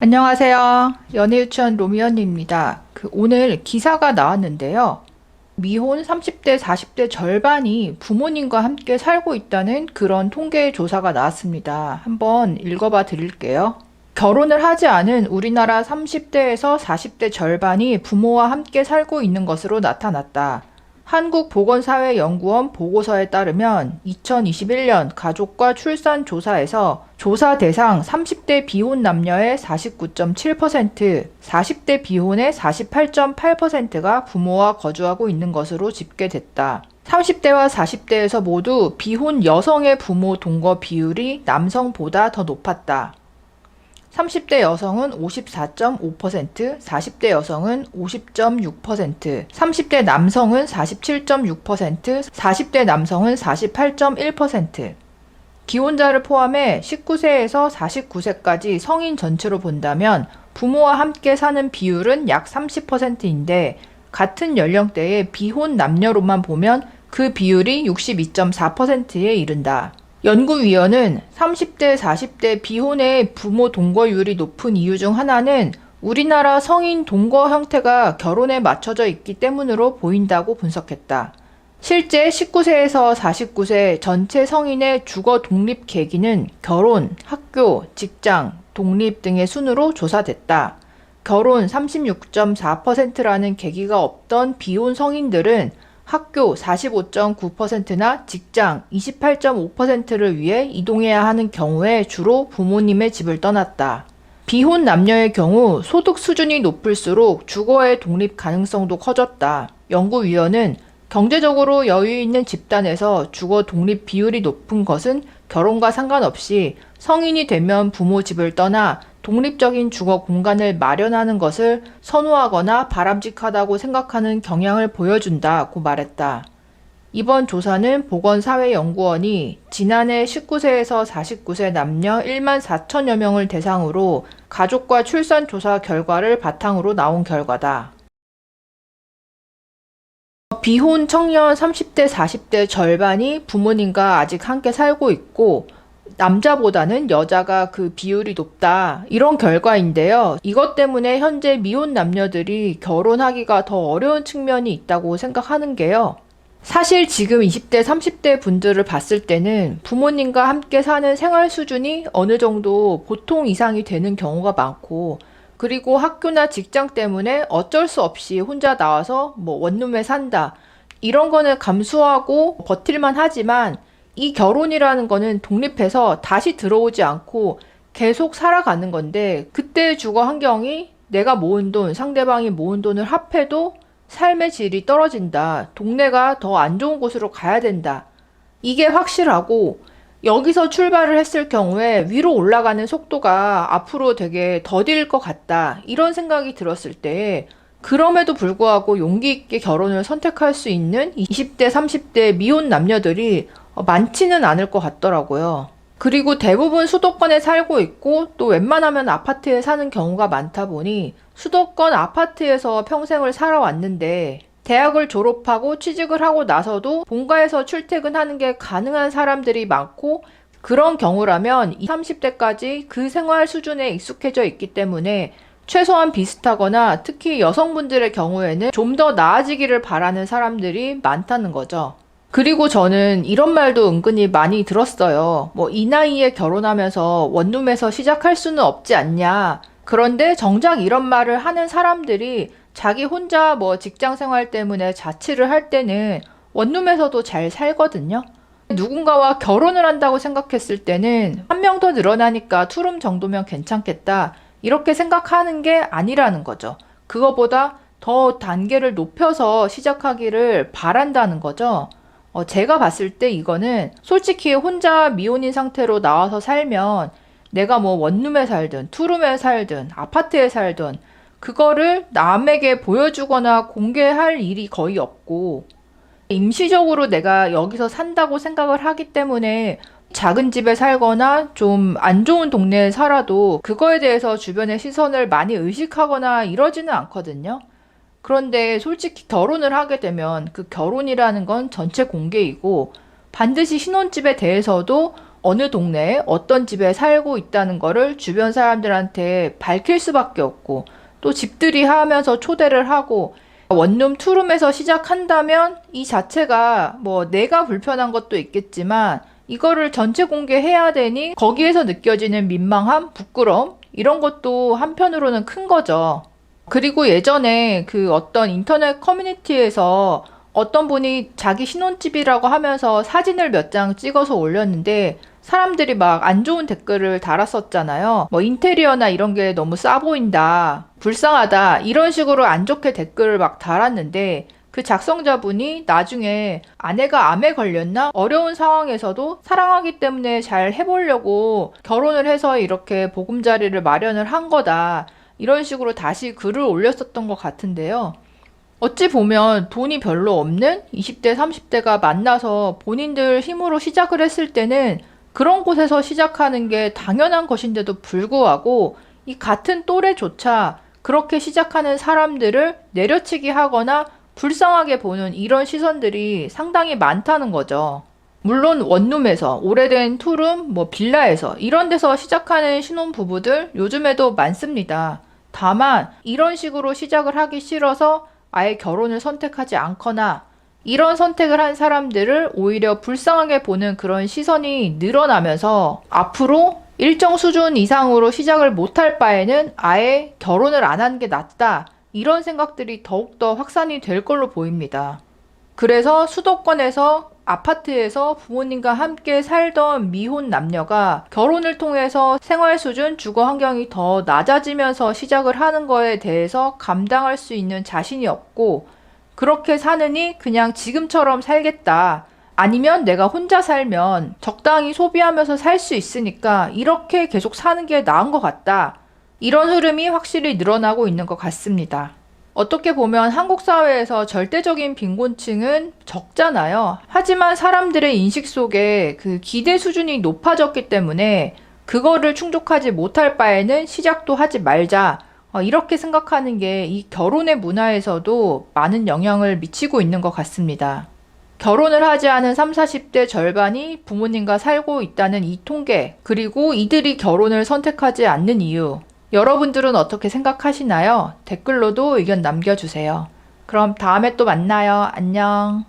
안녕하세요. 연애유치원 로미언입니다. 오늘 기사가 나왔는데요. 미혼 30대, 40대 절반이 부모님과 함께 살고 있다는 그런 통계 조사가 나왔습니다. 한번 읽어봐 드릴게요. 결혼을 하지 않은 우리나라 30대에서 40대 절반이 부모와 함께 살고 있는 것으로 나타났다. 한국보건사회연구원 보고서에 따르면 2021년 가족과 출산 조사에서 조사 대상 30대 비혼 남녀의 49.7%, 40대 비혼의 48.8%가 부모와 거주하고 있는 것으로 집계됐다. 30대와 40대에서 모두 비혼 여성의 부모 동거 비율이 남성보다 더 높았다. 30대 여성은 54.5%, 40대 여성은 50.6%, 30대 남성은 47.6%, 40대 남성은 48.1%. 기혼자를 포함해 19세에서 49세까지 성인 전체로 본다면 부모와 함께 사는 비율은 약 30%인데 같은 연령대의 비혼 남녀로만 보면 그 비율이 62.4%에 이른다. 연구위원은 30대, 40대 비혼의 부모 동거율이 높은 이유 중 하나는 우리나라 성인 동거 형태가 결혼에 맞춰져 있기 때문으로 보인다고 분석했다. 실제 19세에서 49세 전체 성인의 주거 독립 계기는 결혼, 학교, 직장, 독립 등의 순으로 조사됐다. 결혼 36.4%라는 계기가 없던 비혼 성인들은 학교 45.9%나 직장 28.5%를 위해 이동해야 하는 경우에 주로 부모님의 집을 떠났다. 비혼 남녀의 경우 소득 수준이 높을수록 주거의 독립 가능성도 커졌다. 연구위원은 경제적으로 여유 있는 집단에서 주거 독립 비율이 높은 것은 결혼과 상관없이 성인이 되면 부모 집을 떠나 독립적인 주거 공간을 마련하는 것을 선호하거나 바람직하다고 생각하는 경향을 보여준다고 말했다. 이번 조사는 보건사회연구원이 지난해 19세에서 49세 남녀 1만 4천여 명을 대상으로 가족과 출산 조사 결과를 바탕으로 나온 결과다. 비혼 청년 30대, 40대 절반이 부모님과 아직 함께 살고 있고 남자보다는 여자가 그 비율이 높다. 이런 결과인데요. 이것 때문에 현재 미혼 남녀들이 결혼하기가 더 어려운 측면이 있다고 생각하는 게요. 사실 지금 20대, 30대 분들을 봤을 때는 부모님과 함께 사는 생활 수준이 어느 정도 보통 이상이 되는 경우가 많고, 그리고 학교나 직장 때문에 어쩔 수 없이 혼자 나와서 원룸에 산다. 이런 거는 감수하고 버틸만 하지만 이 결혼이라는 거는 독립해서 다시 들어오지 않고 계속 살아가는 건데 그때 주거 환경이 내가 모은 돈, 상대방이 모은 돈을 합해도 삶의 질이 떨어진다. 동네가 더 안 좋은 곳으로 가야 된다. 이게 확실하고 여기서 출발을 했을 경우에 위로 올라가는 속도가 앞으로 되게 더딜 것 같다. 이런 생각이 들었을 때 그럼에도 불구하고 용기 있게 결혼을 선택할 수 있는 20대, 30대 미혼 남녀들이 많지는 않을 것 같더라고요. 그리고 대부분 수도권에 살고 있고 또 웬만하면 아파트에 사는 경우가 많다 보니 수도권 아파트에서 평생을 살아왔는데 대학을 졸업하고 취직을 하고 나서도 본가에서 출퇴근하는 게 가능한 사람들이 많고 그런 경우라면 20, 30대까지 그 생활 수준에 익숙해져 있기 때문에 최소한 비슷하거나 특히 여성분들의 경우에는 좀 더 나아지기를 바라는 사람들이 많다는 거죠. 그리고 저는 이런 말도 은근히 많이 들었어요. 이 나이에 결혼하면서 원룸에서 시작할 수는 없지 않냐. 그런데 정작 이런 말을 하는 사람들이 자기 혼자 직장 생활 때문에 자취를 할 때는 원룸에서도 잘 살거든요. 누군가와 결혼을 한다고 생각했을 때는 한 명 더 늘어나니까 투룸 정도면 괜찮겠다. 이렇게 생각하는 게 아니라는 거죠. 그거보다 더 단계를 높여서 시작하기를 바란다는 거죠. 제가 봤을 때 이거는 솔직히 혼자 미혼인 상태로 나와서 살면 내가 원룸에 살든 투룸에 살든 아파트에 살든 그거를 남에게 보여주거나 공개할 일이 거의 없고 임시적으로 내가 여기서 산다고 생각을 하기 때문에 작은 집에 살거나 좀 안 좋은 동네에 살아도 그거에 대해서 주변의 시선을 많이 의식하거나 이러지는 않거든요. 그런데 솔직히 결혼을 하게 되면 그 결혼이라는 건 전체 공개이고 반드시 신혼집에 대해서도 어느 동네에 어떤 집에 살고 있다는 거를 주변 사람들한테 밝힐 수밖에 없고, 또 집들이 하면서 초대를 하고, 원룸, 투룸에서 시작한다면 이 자체가 뭐 내가 불편한 것도 있겠지만 이거를 전체 공개해야 되니 거기에서 느껴지는 민망함, 부끄러움 이런 것도 한편으로는 큰 거죠. 그리고 예전에 그 어떤 인터넷 커뮤니티에서 어떤 분이 자기 신혼집이라고 하면서 사진을 몇 장 찍어서 올렸는데 사람들이 막 안 좋은 댓글을 달았었잖아요. 뭐 인테리어나 이런 게 너무 싸 보인다, 불쌍하다 이런 식으로 안 좋게 댓글을 막 달았는데 그 작성자분이 나중에 아내가 암에 걸렸나 어려운 상황에서도 사랑하기 때문에 잘 해보려고 결혼을 해서 이렇게 보금자리를 마련을 한 거다 이런 식으로 다시 글을 올렸었던 것 같은데요. 어찌 보면 돈이 별로 없는 20대, 30대가 만나서 본인들 힘으로 시작을 했을 때는 그런 곳에서 시작하는 게 당연한 것인데도 불구하고 이 같은 또래조차 그렇게 시작하는 사람들을 내려치기 하거나 불쌍하게 보는 이런 시선들이 상당히 많다는 거죠. 물론 원룸에서, 오래된 투룸, 뭐 빌라에서 이런 데서 시작하는 신혼부부들 요즘에도 많습니다. 다만 이런 식으로 시작을 하기 싫어서 아예 결혼을 선택하지 않거나 이런 선택을 한 사람들을 오히려 불쌍하게 보는 그런 시선이 늘어나면서 앞으로 일정 수준 이상으로 시작을 못할 바에는 아예 결혼을 안 하는 게 낫다. 이런 생각들이 더욱더 확산이 될 걸로 보입니다. 그래서 수도권에서 아파트에서 부모님과 함께 살던 미혼 남녀가 결혼을 통해서 생활 수준, 주거 환경이 더 낮아지면서 시작을 하는 거에 대해서 감당할 수 있는 자신이 없고 그렇게 사느니 그냥 지금처럼 살겠다. 아니면 내가 혼자 살면 적당히 소비하면서 살 수 있으니까 이렇게 계속 사는 게 나은 것 같다. 이런 흐름이 확실히 늘어나고 있는 것 같습니다. 어떻게 보면 한국 사회에서 절대적인 빈곤층은 적잖아요. 하지만 사람들의 인식 속에 그 기대 수준이 높아졌기 때문에 그거를 충족하지 못할 바에는 시작도 하지 말자. 이렇게 생각하는 게 이 결혼의 문화에서도 많은 영향을 미치고 있는 것 같습니다. 결혼을 하지 않은 30, 40대 절반이 부모님과 살고 있다는 이 통계, 그리고 이들이 결혼을 선택하지 않는 이유, 여러분들은 어떻게 생각하시나요? 댓글로도 의견 남겨주세요. 그럼 다음에 또 만나요. 안녕.